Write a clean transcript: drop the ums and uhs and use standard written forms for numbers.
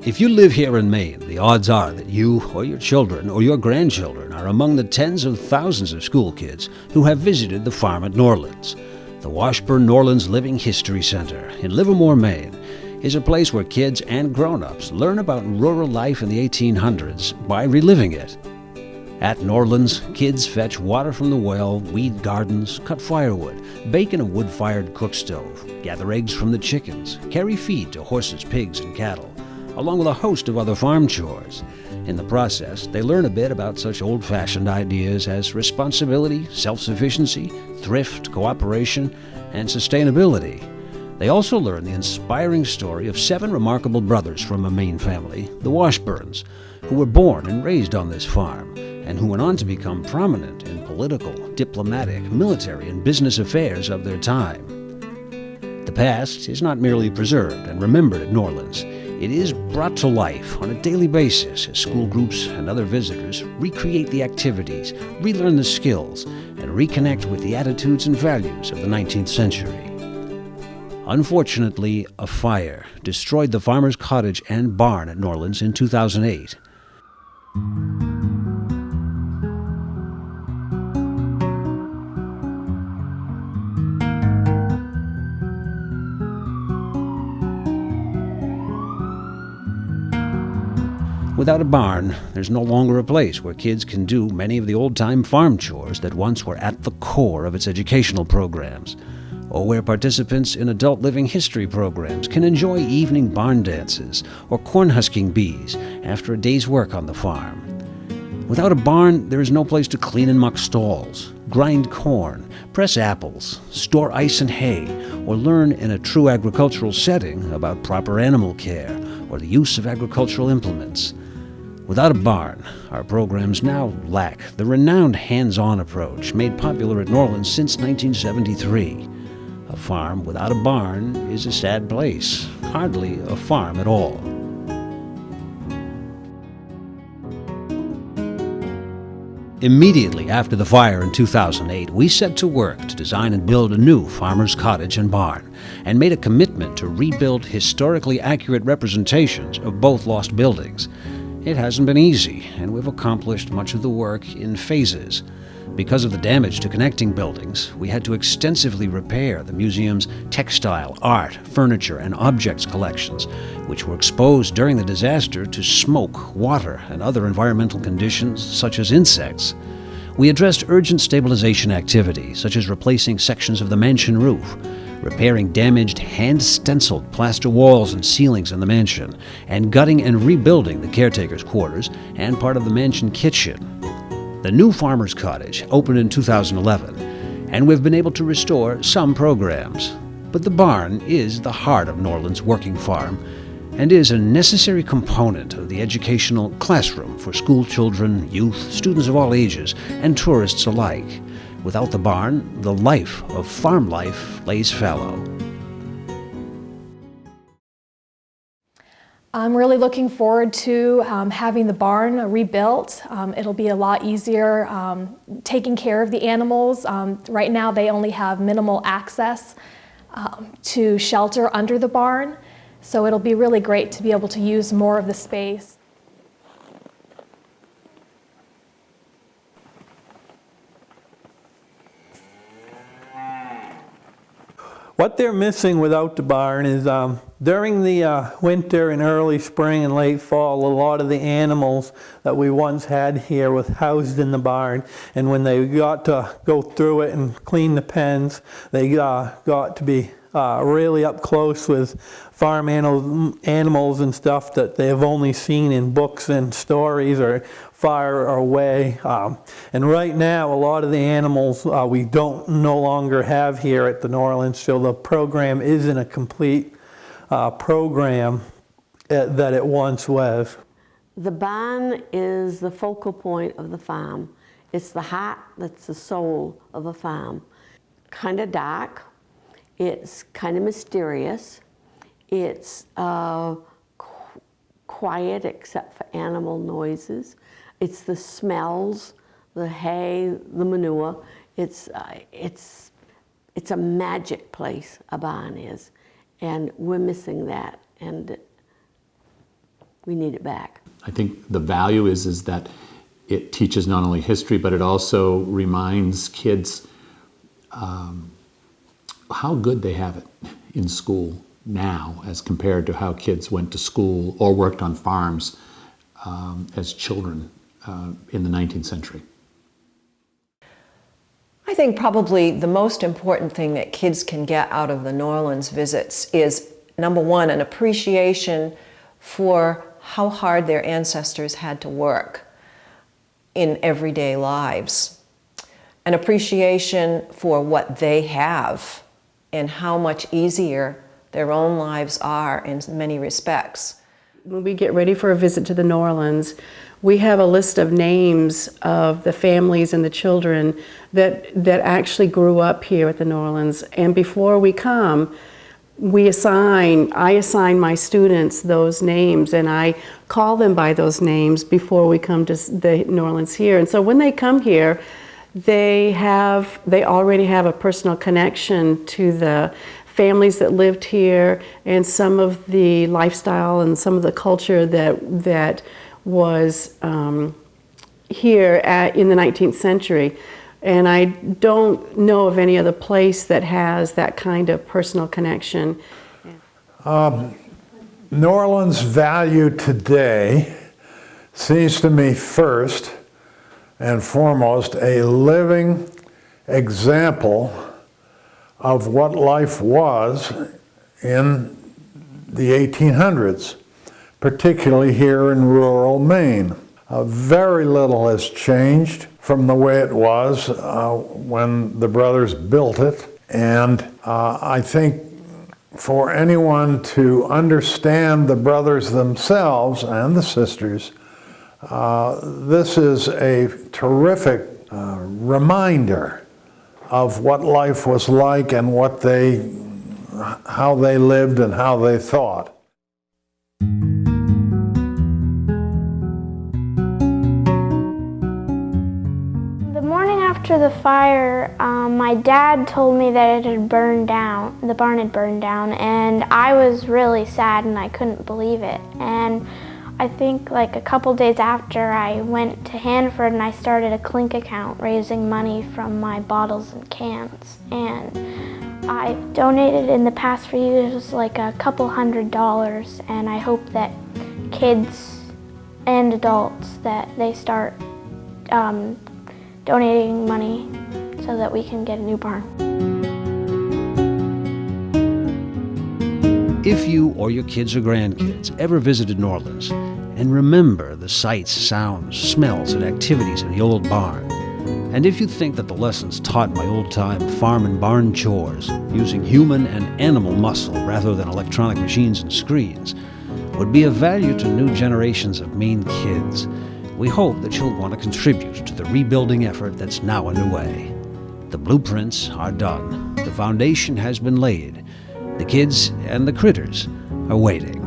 If you live here in Maine, the odds are that you or your children or your grandchildren are among the tens of thousands of school kids who have visited the farm at Norlands. The Washburn-Norlands Living History Center in Livermore, Maine, is a place where kids and grown-ups learn about rural life in the 1800s by reliving it. At Norlands, kids fetch water from the well, weed gardens, cut firewood, bake in a wood-fired cook stove, gather eggs from the chickens, carry feed to horses, pigs, and cattle, along with a host of other farm chores. In the process, they learn a bit about such old-fashioned ideas as responsibility, self-sufficiency, thrift, cooperation, and sustainability. They also learn the inspiring story of 7 remarkable brothers from a Maine family, the Washburns, who were born and raised on this farm, and who went on to become prominent in political, diplomatic, military, and business affairs of their time. The past is not merely preserved and remembered at Norlands. It is brought to life on a daily basis as school groups and other visitors recreate the activities, relearn the skills, and reconnect with the attitudes and values of the 19th century. Unfortunately, a fire destroyed the farmer's cottage and barn at Norlands in 2008. Without a barn, there's no longer a place where kids can do many of the old-time farm chores that once were at the core of its educational programs, or where participants in adult living history programs can enjoy evening barn dances or corn-husking bees after a day's work on the farm. Without a barn, there is no place to clean and muck stalls, grind corn, press apples, store ice and hay, or learn in a true agricultural setting about proper animal care or the use of agricultural implements. Without a barn, our programs now lack the renowned hands-on approach made popular at Norlands since 1973. A farm without a barn is a sad place, hardly a farm at all. Immediately after the fire in 2008, we set to work to design and build a new farmer's cottage and barn, and made a commitment to rebuild historically accurate representations of both lost buildings. It hasn't been easy, and we've accomplished much of the work in phases. Because of the damage to connecting buildings, we had to extensively repair the museum's textile, art, furniture, and objects collections, which were exposed during the disaster to smoke, water, and other environmental conditions such as insects. We addressed urgent stabilization activities, such as replacing sections of the mansion roof, repairing damaged hand-stenciled plaster walls and ceilings in the mansion, and gutting and rebuilding the caretaker's quarters and part of the mansion kitchen. The new farmer's cottage opened in 2011, and we've been able to restore some programs. But the barn is the heart of Norlands' working farm and is a necessary component of the educational classroom for school children, youth, students of all ages, and tourists alike. Without the barn, the life of farm life lays fallow. I'm really looking forward to having the barn rebuilt. It'll be a lot easier taking care of the animals. Right now they only have minimal access to shelter under the barn, so it'll be really great to be able to use more of the space. What they're missing without the barn is during the winter and early spring and late fall, a lot of the animals that we once had here was housed in the barn. And when they got to go through it and clean the pens, they got to be really up close with farm animals and stuff that they have only seen in books and stories or far away. And right now, a lot of the animals we don't no longer have here at the Norlands, so the program isn't a complete program that it once was. The barn is the focal point of the farm. It's the heart that's the soul of a farm. Kind of dark. It's kind of mysterious. It's quiet except for animal noises. It's the smells, the hay, the manure. It's a magic place, a barn is, and we're missing that. And We need it back. I think the value is that it teaches not only history, but it also reminds kids how good they have it in school now as compared to how kids went to school or worked on farms as children in the 19th century. I think probably the most important thing that kids can get out of the New Orleans visits is, number one, an appreciation for how hard their ancestors had to work in everyday lives, an appreciation for what they have and how much easier their own lives are in many respects. When we get ready for a visit to the New Orleans, we have a list of names of the families and the children that actually grew up here at the New Orleans. And before we come, I assign my students those names, and I call them by those names before we come to the New Orleans here. And so when they come here, they already have a personal connection to the families that lived here and some of the lifestyle and some of the culture that was here in the 19th century. And I don't know of any other place that has that kind of personal connection. New Orleans' value today seems to me first and foremost a living example of what life was in the 1800s, particularly here in rural Maine. Very little has changed from the way it was when the brothers built it, and I think for anyone to understand the brothers themselves and the sisters, this is a terrific reminder of what life was like and how they lived and how they thought. The morning after the fire, my dad told me that it had burned down, the barn had burned down, and I was really sad and I couldn't believe it. And I think like a couple days after, I went to Hanford and I started a Clink account raising money from my bottles and cans. And I donated in the past few years like a couple $100, and I hope that kids and adults that they start donating money so that we can get a new barn. If you or your kids or grandkids ever visited New Orleans and remember the sights, sounds, smells, and activities of the old barn, and if you think that the lessons taught by old-time farm and barn chores, using human and animal muscle rather than electronic machines and screens, would be of value to new generations of Maine kids, we hope that you'll want to contribute to the rebuilding effort that's now underway. The blueprints are done. The foundation has been laid. The kids and the critters are waiting.